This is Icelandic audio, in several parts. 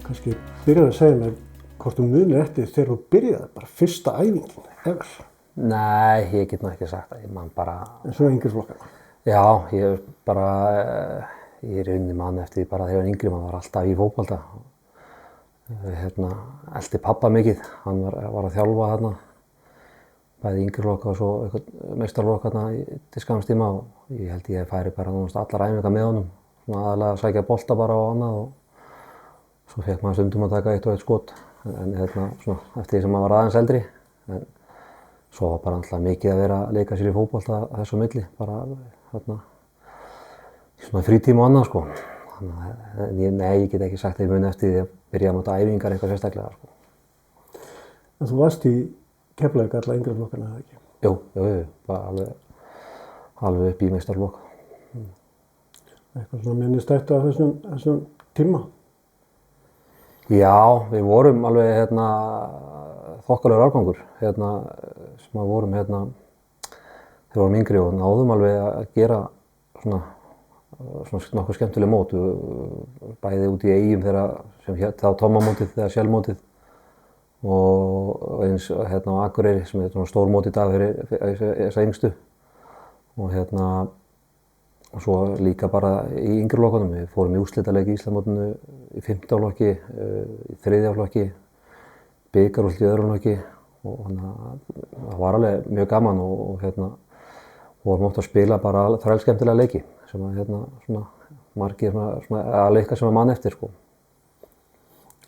kannski byrjar að segja mér hvort þú munir eftir þegar þú byrjaði bara fyrsta æfingin, ever. Nei, ég get nú ekki sagt það, ég man bara... En svo yngri flokkana? Já, ég bara, ég er unni mann eftir því bara þegar ég var yngri, maður var alltaf í fótbolta. Elti pappa mikið, hann var að þjálfa þarna, bæði yngri flokka og svo eitthvað meistaraflokk þarna til skamms tíma og ég held ég færi bara nánast allar æfingar með honum, svona aðalega að sækja bolta bara og annað og svo fekk maður stundum að taka eitt og eitt skot, en svona eftir því sem maður var aðeins eldri, en svo var bara alltaf mikið að vera að leika sér í fótbolta þessu milli, bara svona frítíma og annað sko. Nei, ég get ekki sagt að ég muni eftir því að byrja að máta æfingar eitthvað sérstaklega sko. En þú varst í Keflavík alla yngri flokkana, eða ekki? Jú, bara alveg upp í meistaraflokk. Eitthvað svona minnistættu af þessum tíma? Já, við vorum alveg þokkalegur árgangur sem að vorum þegar við vorum yngri og náðum alveg að gera svona nokkuð skemmtileg mót, bæði út í Eyjum sem þá Tommamótið eða Shell-mótið og eins á Akureyri sem er svona stór mót í dag fyrir þessa yngstu og svo líka bara í yngri flokkunum. Við fórum í úrslitaleik í Íslandsmótinu í 5. flokki, í 3. flokki, bikarúrslit í 2. flokki og það var alveg mjög gaman og vorum oft að spila bara þrælskemmtilega leiki sem að svona margir að leika sem að mann eftir sko.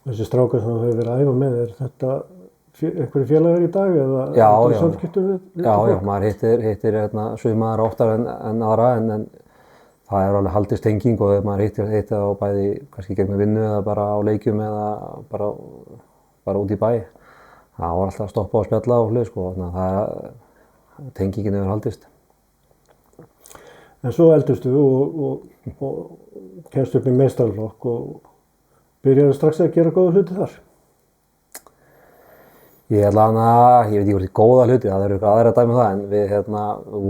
Þessi strákar sem þú hefur verið að æfa með, er þetta einhverju félagar í dag eða samskiptum við fólk? Já, maður hittir sumaðar oftar en aðra en það er alveg haldist tenging og maður hittir það á bæði kannski gegnum vinnu eða bara á leikjum eða bara út í bæ. Það var alltaf að stoppa og spjalla og hlið sko, tengingin hefur haldist. En svo eldustu og kemst upp í meistaraflokk og byrjaði strax að gera góða hluti þar? Ég veit ekki hvort ég góða hluti, það eru eitthvað aðra dæmi það, en við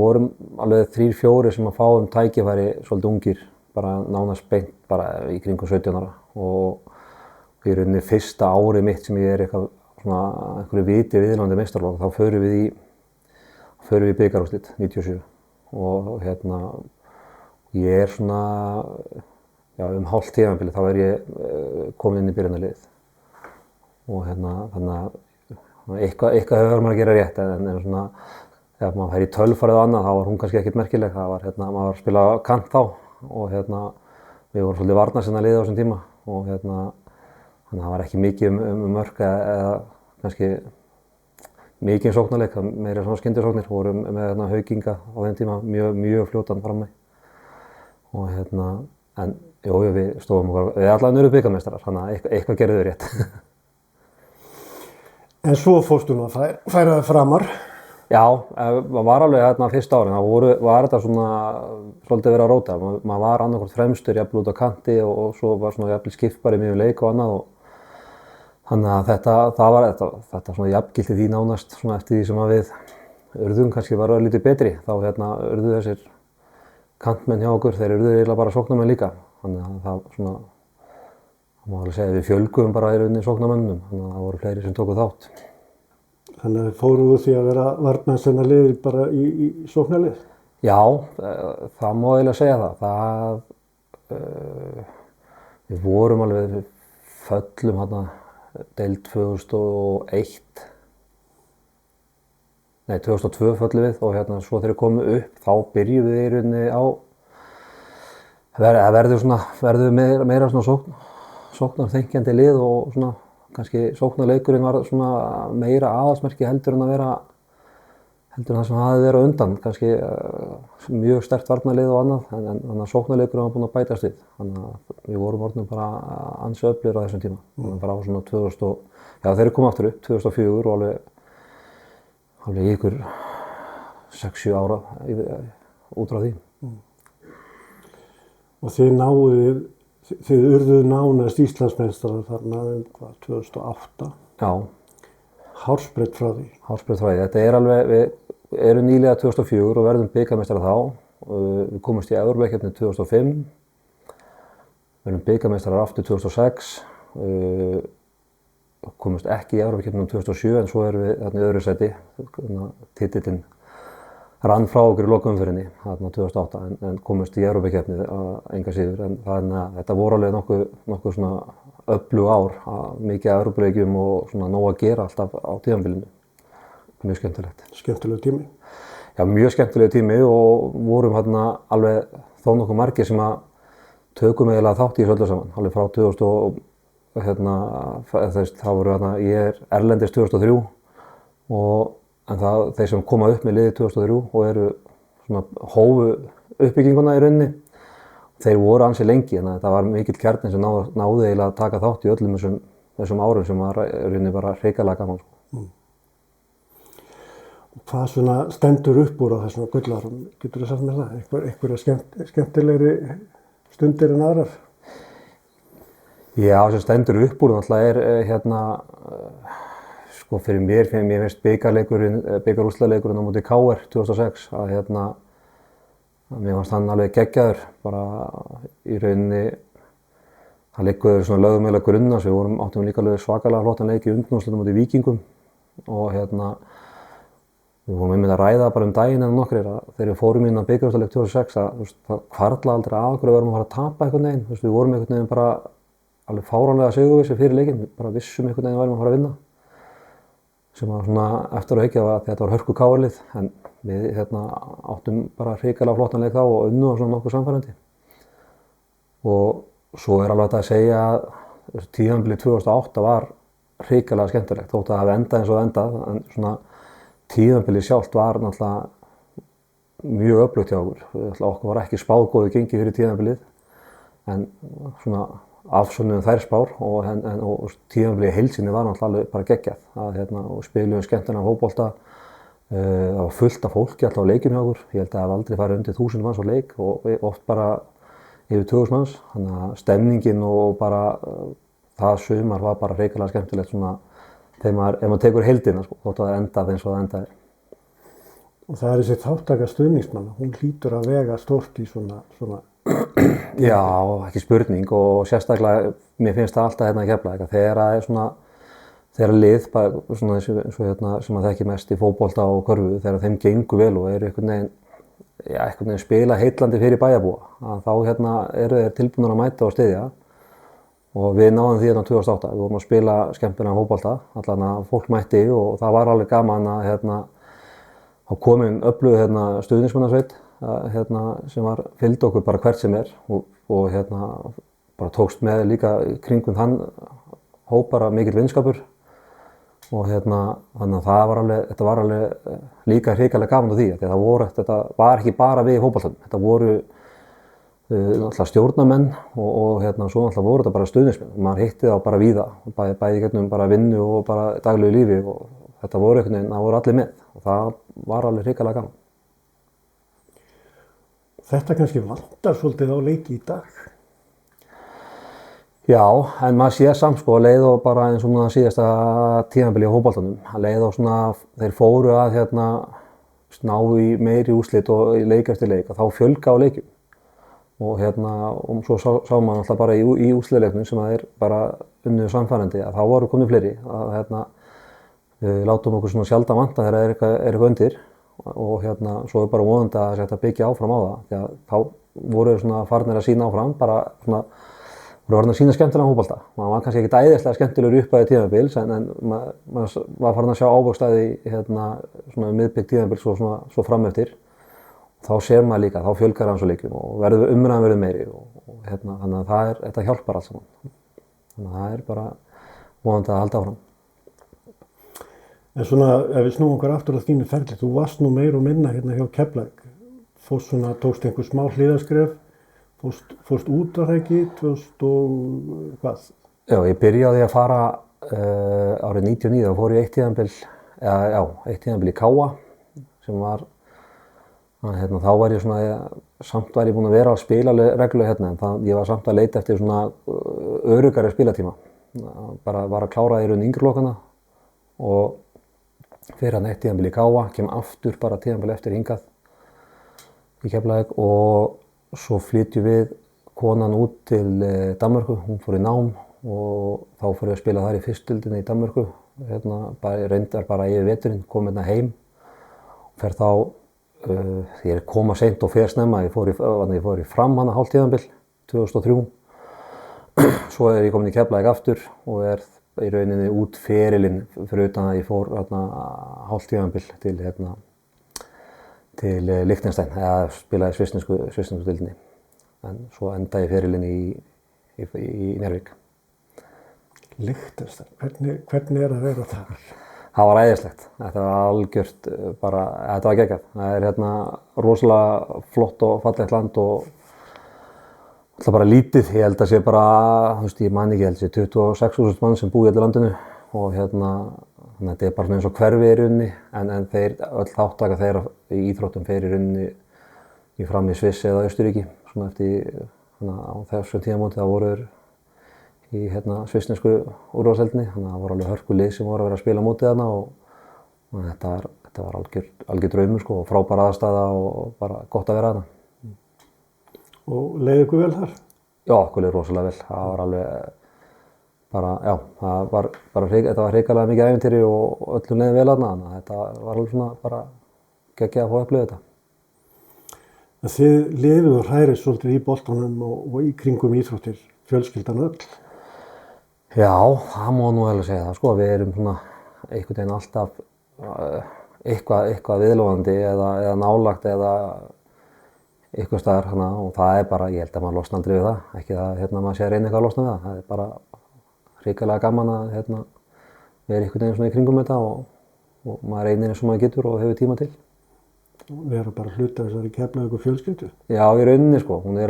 vorum alveg 3-4 sem að fáum tækifæri svolítið ungir, bara nánast beint bara í kringum 17 ára og í rauninni fyrsta árið mitt sem ég er einhverju viti viðlandi meistaraflokk, þá förum við bikarúrslit 97 og ég er svona hálft tímabili þá er ég komin inn í byrjunarliðið og þannig að eitthvað hefur maður að gera rétt en svona ef maður fær í tölfarið og annað þá var hún kannski ekkert merkileg, það var maður var að spila kant þá og við vorum svolítið varnarsinna liðið á þessum tíma og þannig að það var ekki mikið mörk eða kannski mikið sóknarleik, meira svona skyndisóknir, vorum með Haukinga á þeim tíma mjög fljótan frammi og en við stóðum við allavega urðu bikarmeistarar, þannig að eitthvað gerðu þau rétt. En svo fórstu nú að færa það framar? Já, það var alveg fyrsta árin, var þetta svona svolítið verið að róta. Maður var annarkvort fremstur, jafnvel út á kanti og svo var svona jafnvel skiptbari mjög leik og annað og þannig að þetta svona jafngilti því nánast svona eftir því sem að við urðum kannski var lítið betri, þá urðu þessir kantmenn hjá okkur, þeir urðu eiginlega bara sóknarmenn líka. Þannig að það svona, það má alveg segja að við fjölguðum bara í rauninni sóknarmennum, þannig að það voru fleiri sem tóku þátt. Þannig að fóruð því að vera varnarsinna liðið bara í sóknarlið? Já, það má eiginlega segja það. Við vorum alveg, við föllum deild 2002 föllum við og svo þegar við komum upp þá byrjum við í rauninni á verður meira svona sóknarþengjandi lið og svona kannski sóknarleikurinn var svona meira aðalsmerki heldur en það sem hafði verið á undan, kannski mjög sterkt varnarlið og annað en þannig að sóknarleikurinn var búinn að bætast við. Þannig að við vorum orðnir bara ansi öflugir á þessum tíma. Bara á svona 2000 þeir eru komið aftur upp 2004 og alveg í ykkur 6-7 ára út frá því. Og þið urðuð nánast Íslandsmeistarar þarna 2008? Já. Hársbreidd frá því? Hársbreidd frá því. Þetta er alveg, við erum nýlega 2004 og verðum bikarmeistarar þá. Við komumst í Evrópukeppni 2005. Verðum bikarmeistarar aftur 2006 komumst ekki í Evrópukeppnina 2007 en svo erum við þarna í öðru sæti. Titillinn rann frá okkur í lokaumferðinni þarna 2008 en komumst í Evrópukeppni enga síður. En þannig að þetta voru alveg nokkuð svona öflug ár, mikið af Evrópuleikjum og svona nóg að gera alltaf á tímabilinu. Mjög skemmtilegt. Skemmtilegu tími? Já, mjög skemmtilegu tími og vorum hérna alveg þó nokkuð margir sem að tökum eiginlega þátt í þessu öllu saman. Alveg frá 2000 og þá voru hérna, ég erlendis 2003 en þeir sem koma upp með liðið 2003 og eru svona hófu uppbygginguna í rauninni, þeir voru ansi lengi, þannig að þetta var mikill kjarni sem náði eiginlega að taka þátt í öllum þessum árum sem var í rauninni bara hrikalega gaman. Hvað svona stendur upp úr á þessum gullárum? Getur þú sagt mér það? Einhverja skemmtilegri stundir en aðrar? Já, sem stendur upp úr náttúrulega sko fyrir mér finnst bikarúrslitaleikurinn á móti KR 2006 að mér fannst hann alveg geggjaður, bara í rauninni það liggur svona lögðumæla grunna, svo við áttum líka alveg svakalega flottan leik í undanúrslitum móti Víkingum og við vorum einmitt að ræða bara daginn eða nokkrir að þegar við fórum inn á bikarúrslitaleik 2006 að það hvarfla aldrei að okkur að við varum að fara að tapa einhvern veginn. Við vorum einhvern veginn bara alveg fáránlega sigurvissir fyrir leikinn, við bara vissum einhvern veginn að við varum að fara að vinna. Sem var svona eftir að aukja að þetta var hörku KR-lið en við áttum bara hrikalega flottan leik þá og unnum á svona nokkuð sannfærandi. Og svo alveg hægt að segja að tímabilið 2008 var hrikalega skemmtilegt, þótt að það hafi endað eins og endað en svona tímabilið sjálft var náttúrulega mjög öflugt hjá okkur. Okkur var ekki spáð góðu gengi fyrir tímabilið en svona afsönnum þær spár og tímabilið í heild sinni var náttúrulega bara geggjað og spiluðum skemmtilegan fótbolta. Það var fullt af fólki alltaf á leikjum hjá okkur. Ég held að það hef aldrei farið undir 1000 manns á leik og oft bara yfir 2000 manns. Þannig að stemningin og bara það sumar var bara hrikalega skemmtilegt svona ef maður tekur heildina, þótt að það endaði eins og það endaði. Og það þessi þáttaka stuðningsmanna, hún hlýtur að vega stórt í svona... Já, ekki spurning og sérstaklega, mér finnst það alltaf í Keflavík að þegar lið, svona eins og sem að þekki mest í fótbolta og körfu, þegar þeim gengur vel og eru einhvern veginn spila heitlandi fyrir bæjarbúa, að þá eru þeir tilbúnir að mæta og styðja. Og við náðum því 2008, við vorum að spila skemmtilegan fótbolta, allan að fólk mætti og það var alveg gaman að komin öflug stuðningsmannasveit sem fylgdi okkur bara hvert sem og bara tókst með líka kringum þann hóp bara mikill vinskapur og þannig að þetta var alveg líka hrikalega gaman á því að þetta var ekki bara við í fótboltanum, þetta voru náttúrulega stjórnarmenn og svo náttúrulega voru þetta bara stuðningsmenn. Maður hitti þá bara víða, bæði gegnum bara vinnu og bara daglegu lífi og þetta voru einhvern veginn, það voru allir með og það var alveg hrikalega gaman. Þetta kannski vantar svolítið á leiki í dag? Já, en maður sér samt leið og bara eins og núna síðasta tímabili á fótboltanum, leið og þeir fóru að ná í meiri úrslit og leik eftir leik og þá fjölga á leikjum. Og svo sá maður alltaf bara í úrslitaleiknum sem það bara unnuðu samfærandi að þá voru komið fleiri að við látum okkur svona sjaldan vanta þegar er eitthvað undir og svo bara vonandi að þetta byggja áfram á það því að þá voru svona farnir að sína áfram bara svona voru farnir að sína skemmtilegan fótbolta. Maður var kannski ekkert æðislega skemmtilegur uppæði tímabils en maður var farinn að sjá ávöxtæði svona miðbik tímabils svo fram eftir. Þá sér maður líka, þá fjölgar hans á leikjum og umræðan verður meiri og þannig að þetta hjálpar allt saman. Þannig að það er bara vonandi að halda áfram. En svona, ef við snúum okkur aftur á þínu ferli, þú varst nú meira og minna hjá Keflavík. Tókst einhver smá hliðarskref, fórst út af það ekki, 2000 og hvað? Já, ég byrjaði að fara árið 99, þá fór ég eitt tímabil í Káa sem var þá var ég samt var ég búinn að vera að spila reglulega en ég var samt að leita eftir svona öruggari spilatíma. Bara var að klára í raun yngri lokana og fyrir eitt tímabil í Káa, kem aftur bara tímabil eftir hingað í Keflavík og svo flytjum við konan út til Danmörku, hún fór í nám og þá fór ég að spila þar í fyrstdeildinni í Danmörku, reyndar bara yfir veturinn, kom hérna heim, fer þá, ég koma seint og fer snemma, ég fór í Fram hana hálft tímabil, 2003, svo ég komin í Keflavík aftur og í rauninni út ferilinn fyrir utan að ég fór hálft tímabil til Liechtenstein, eða spilaði svissnesku deildinni, en svo endaði ég ferilinn í Njarðvík. Liechtenstein, hvernig að vera þar? Það var æðislegt. Þetta var algjört þetta var geggjað. Það rosalega flott og fallegt land og alltaf bara lítið. Ég held að sé bara, ég man ekki, ég held að sé 26.000 mann sem búi í landinu og þetta bara eins og hverfi í rauninni en þeir, öll þáttaka þeirra í íþróttum fer í rauninni fram í Sviss eða Austurríki, svona eftir á þessu tímamóti það voru í svissnesku úrvalsdeildinni, þannig að það voru alveg hörkulið sem voru að vera að spila mótið þarna og þetta var algjör draumur sko, og frábær aðstaða og bara gott að vera þarna. Og leið ykkur vel þar? Já, okkur leið rosalega vel. Það var alveg þetta var hrikalega mikið ævintýri og öllum leiði vel þarna, þannig að þetta var alveg svona bara geggjað að fá að upplifa þetta. Þið lifið og hrærið svolítið í boltanum og í kringum íþróttir, fjölskyldan öll? Já, það má nú alveg segja það sko, við erum svona einhvern veginn alltaf eitthvað viðlóðandi eða nálagt eða eitthvað staðar hana og það bara, ég held að maður losna aldrei við það, ekki það maður sé að reyna eitthvað að losna við það bara hrikalega gaman að vera einhvern veginn svona í kringum þetta og maður reynir eins og maður getur og hefur tíma til. Vera bara hluta þessari Keflavíkur fjölskyldu? Já, í rauninni sko, hún er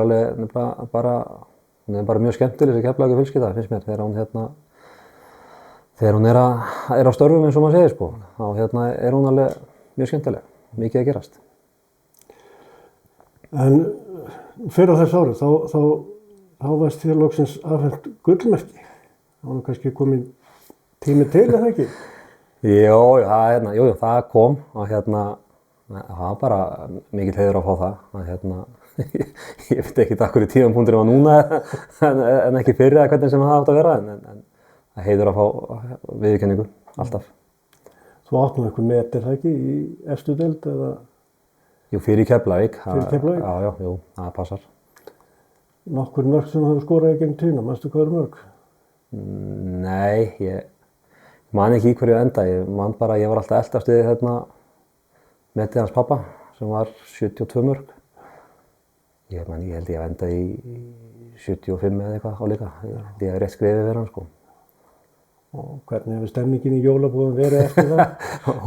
bara mjög skemmtileg þessi Keflavíkur fjölskylda, finnst mér, þegar hún er á störfum eins og maður segir sko, þá er hún alveg mjög skemmtileg, mikið að gerast. En fyrir á þessu ári, þá varst þér loksins afhent gullmerki. Það var kannski komin tími til, eða ekki? Jú, það kom og það var bara mikill heiður að fá það. Ég veit ekki af hverju tímapunkturinn var núna en ekki fyrir eða hvernig sem það átt að vera en það heiður að fá viðurkenningu, alltaf. Þú átt nú eitthvað metir það ekki í efstu deild eða? Jú, fyrir Keflavík. Fyrir Keflavík? Já, það passar. Nokkur mörk sem þú hefur skorað í gegnum tíðina, manstu hvað eru mörk? Nei, ég man ekki í hverju enda, ég man bara, ég var alltaf eltast við metið hans pappa sem var 72 mörk. Ég held ég að enda í 75 eða eitthvað álíka, ég hef rétt skrifið við hann sko. Og hvernig hefur stemningin í jólabúðum verið eftir það?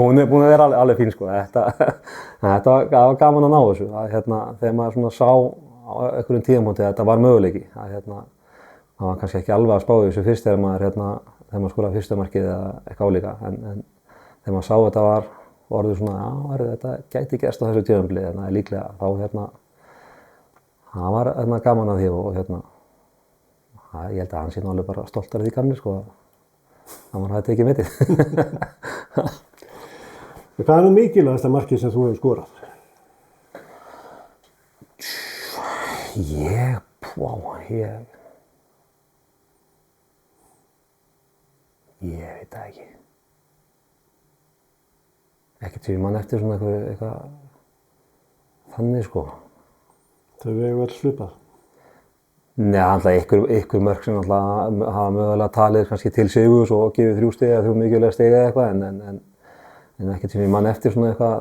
Hún er búin að vera alveg fín sko, þetta var gaman að ná þessu, þegar maður svona sá á einhverjum tíðamóti að þetta var möguleiki, það var kannski ekki alveg að spá í þessu fyrst þegar maður skoraði fyrsta markið eða eitthvað álíka, en þegar maður sá þetta var orðið svona, þetta gæti gerst á þessu tíðanbili, en það er líklega þá það var gaman að því og ég held að hann sé alveg bara stoltar af því gamli sko, að maður hafi tekið metið. Hvað er nú mikilvægasta markið sem þú hefur skorað? Ég veit það ekki. Ekkert sem ég man eftir svona eitthvað þannig sko. Þau vegu öll svipað? Nei, alltaf ykkur mörk sem alltaf hafa mögulega talið kannski til sigurs og gefið 3 stig eða 3 mikilvæg stig eða eitthvað en ekkert sem ég man eftir svona eitthvað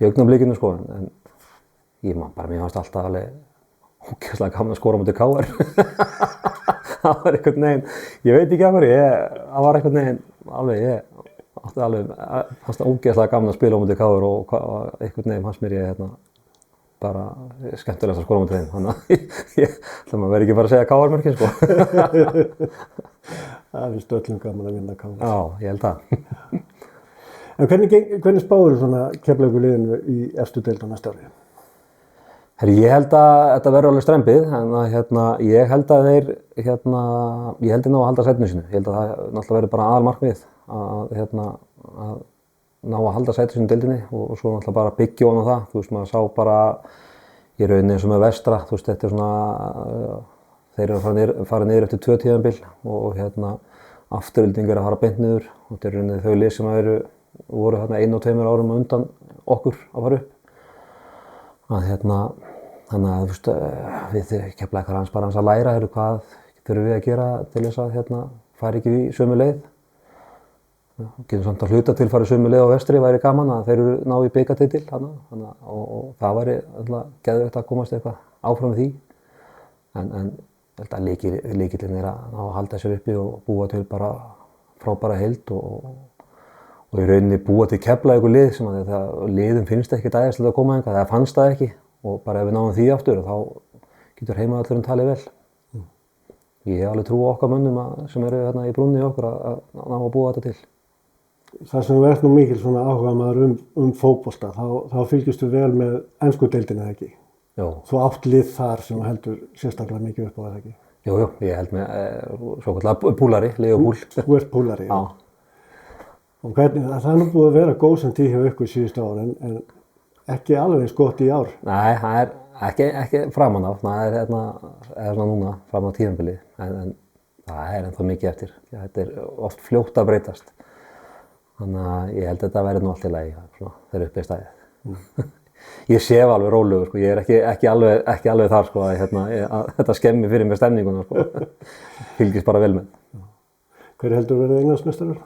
í augnablikinu sko en ég man bara, mér fannst alltaf alveg ógeðslega gaman að skora á móti KR. Það var einhvern veginn, ég veit ekki af hverju, það var einhvern veginn alveg, fannst það ógeðslega gaman að spila á móti KR og einhvern veginn fannst mér ég bara skemmtilegast að skora á móti þeim, þannig að maður verður ekki bara að segja KR-mörkin sko. Það finnst öllum gaman að vinna KR. Já, ég held það. En hvernig spáir svona Keflavíkurliðinu í efstu deild á næsta ári? Ég held að þetta verður alveg strembið, en ég held að þeir ná að halda sætinu sínu. Ég held að það náttúrulega verður bara aðalmarkmið að ná að halda sætinu sínu deildinni og svo náttúrulega bara byggja ofan á það. Þú veist, maður sá bara í rauninni eins og með Vestra, þú veist, þetta er svona þeir eru að fara niður eftir 2 tímabil og Afturelding er að fara beint niður og þetta eru þau lið sem voru 1 og 2 árum undan okkur að fara upp. Þannig að við Keflavíkar bara að læra hvað þurfum við að gera til þess að fara ekki í sömu leið. Getum samt að hluta til fara í sömu leið á vestri, væri gaman að þeir eru ná í bikartitil og það væri geðveikt að komast eitthvað áfram með því. En ég held að lykillinn er að halda sér uppi og búa til bara frábæra heild og í rauninni búa til Keflavíkur lið sem liðum finnst ekki æðislegt að koma hingað, það fannst það ekki og bara ef við náum því aftur þá getur heimavöllurinn talið vel. Ég hef alveg trú á okkar mönnum sem eru í brúnni í okkur að ná að búa þetta til. Það sem þú ert nú mikil svona áhugamaður fótbolta, þá fylgistu vel með ensku deildinni eða ekki? Jó. Þú átt lið þar sem heldur sérstaklega mikið upp á það ekki? Jú, ég held með svokallaða púlari, lið og púl. Þú ert púlari, já. Og hvernig, það er nú búið að vera góð sem tíð hjá ykkur síðustu ár en ekki alveg eins gott í ár? Nei, það er ekki framan af, það er svona núna fram á tímabilið en það er ennþá mikið eftir. Þetta er oft fljótt að breytast. Þannig að ég held að þetta verði nú allt í lagi þegar uppi er staðið. Ég sef alveg rólegur, ég er ekki alveg þar að þetta skemmi fyrir mér stemninguna, fylgist bara vel með. Hver heldur verið Englandsmeistarar?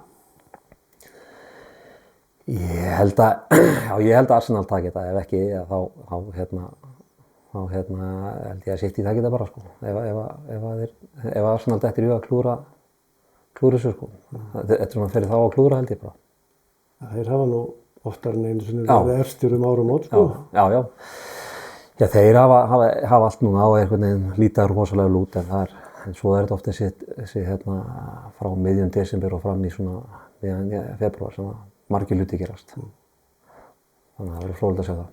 Ég held að Arsenal taki þetta, ef ekki þá held ég að City taki þetta bara, ef Arsenal dettur í að klúra þessu, þetta er svona fyrir þá að klúra held ég bara. Þeir hafa nú oftar en einu sinni verið efstir árum mót, Já, þeir hafa allt núna á einhvern veginn lítið rosalega lút en svo er þetta oft þessi frá miðjum desember og fram í svona miðjan febrúar sem margir hluti gerast. Þannig að það verður fróðlegt að sjá það.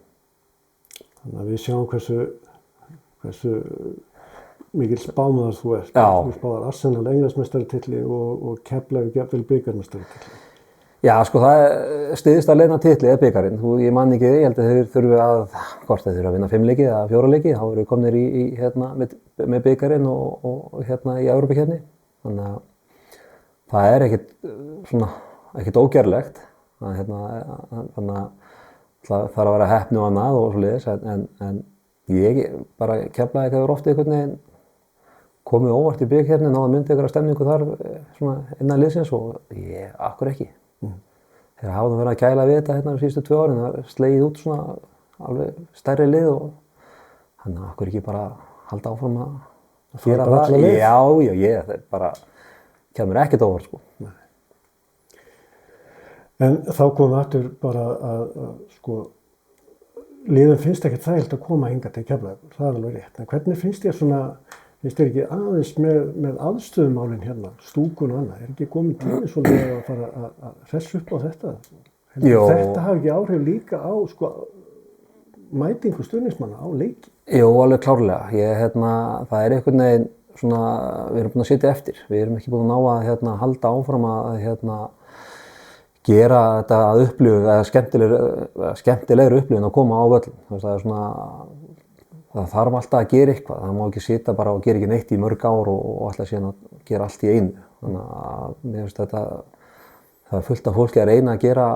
Þannig að við sjáum hversu mikil spámaður þú ert. Já. Þú spáðar Arsenal Englandsmeistaratitli og Keflavík jafnvel bikarmeistaratitli. Já, það styðst að leina titli eða bikarinn. Ég man ekki, ég held að þeir þurfi að vinna 5 leiki eða 4 leiki, þá eru komnir með bikarinn og í Evrópukeppni. Þannig að það er ekkert ógerlegt. Þannig að það þarf að vera heppni og annað og svoleiðis, en ég bara Keflavík hefur oft einhvern veginn komið óvart í bikarkeppni, náða myndi einhverja stemningu þar innan liðsins og akkur ekki. Þeir hafa nú verið að gæla við þetta síðustu 2 árin, það er slegið út svona alveg stærri lið og þannig að okkur ekki bara halda áfram að gera það. Já, það bara kemur ekkert óvart En þá komum við aftur bara að liðum finnst ekkert þægilegt að koma hingað til Keflavíkur, það er alveg rétt. En hvernig finnst þér ekki aðeins með aðstöðumálin hérna, stúkun og annað, ekki komið tími svolítið að fara að hressa upp á þetta? Þetta hafi ekki áhrif líka á mætingu stuðningsmanna á leiki? Jú, alveg klárlega. Það er einhvern veginn svona, við erum búin að sitja eftir. Við erum ekki búin að ná að halda áfram að gera þetta að upplifu, eða skemmtilegri upplifun að koma á völlin. Það er svona, það þarf alltaf að gera eitthvað, það má ekki sitja bara og gera ekki neitt í mörg ár og alltaf síðan að gera allt í einu. Þannig að mér finnst það er fullt af fólki að reyna að gera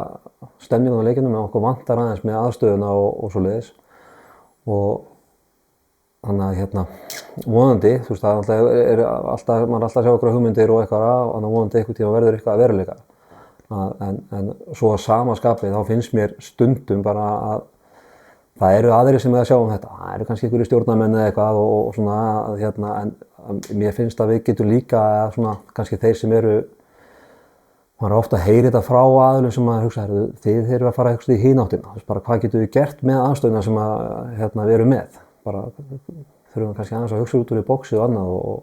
stemningun á leikinu með okkur vantar aðeins með aðstöðuna og svoleiðis. Og þannig að vonandi, maður er alltaf að sjá okkur hugmyndir og eitthvað þannig að vonandi einhvern tíma verður eitthvað að veruleika. En svo að sama skapið þá finnst mér stundum bara að það eru aðrir sem er að sjá þetta. Það eru kannski einhverjir stjórnarmenn eða eitthvað og svona en mér finnst að við getum líka kannski þeir sem eru, maður er ofta að heyra þetta frá aðilum sem að hugsa, þið eru að fara eitthvað í hináttina. Bara hvað getum við gert með aðstöðuna sem að við erum með? Bara þurfum kannski aðeins að hugsa út úr í boxið og annað og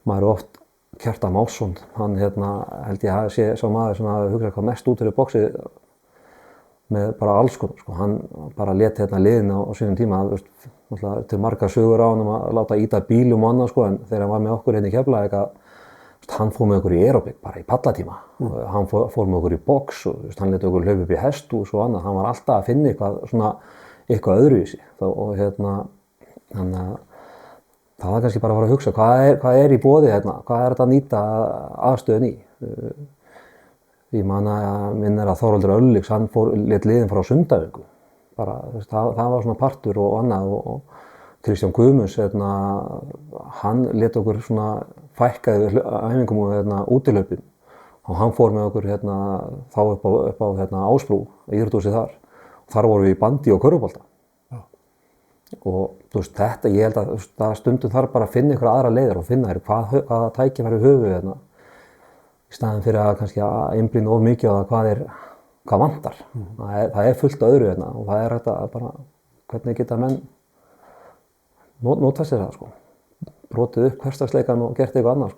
maður er oft Kjartan Másson, hann held ég að sé sá maður sem hafi hugsað hvað mest út úr í boxið með bara alls konar. Hann bara lét liðin á sínum tíma, til margar sögur á hann að láta íta bílum og annað, en þegar hann var með okkur í Keflavík hann fór með okkur í aerobik bara í pallatíma. Hann fór með okkur í box og hann lét okkur hlaupa upp í hesthús og annað. Hann var alltaf að finna eitthvað öðruvísi. Og þannig að það var kannski bara að fara að hugsa hvað er í boði hérna, hvað er þetta að nýta aðstöðun í. Ég man að minn að Þorvaldur Örlygs, hann lét liðin frá Sundavíku. Bara, það var svona partur og annað og Kristján Guðmunds, hann lét okkur svona fækkaði æfingum og útihlaupum og hann fór með okkur þá upp á Ásbrú, íþróttahúsið þar. Þar vorum við í bandi og körfubolta. Og þetta, ég held að stundum þarf bara að finna ykkur aðra leiðir og finna hvaða tækifæri höfum við í staðinn fyrir að kannski að einblína of mikið á það hvað vantar. Það er fullt af öðru og það er hægt að bara, hvernig geta menn nota sér það, brotið upp hversdagsleikann og gert eitthvað annað,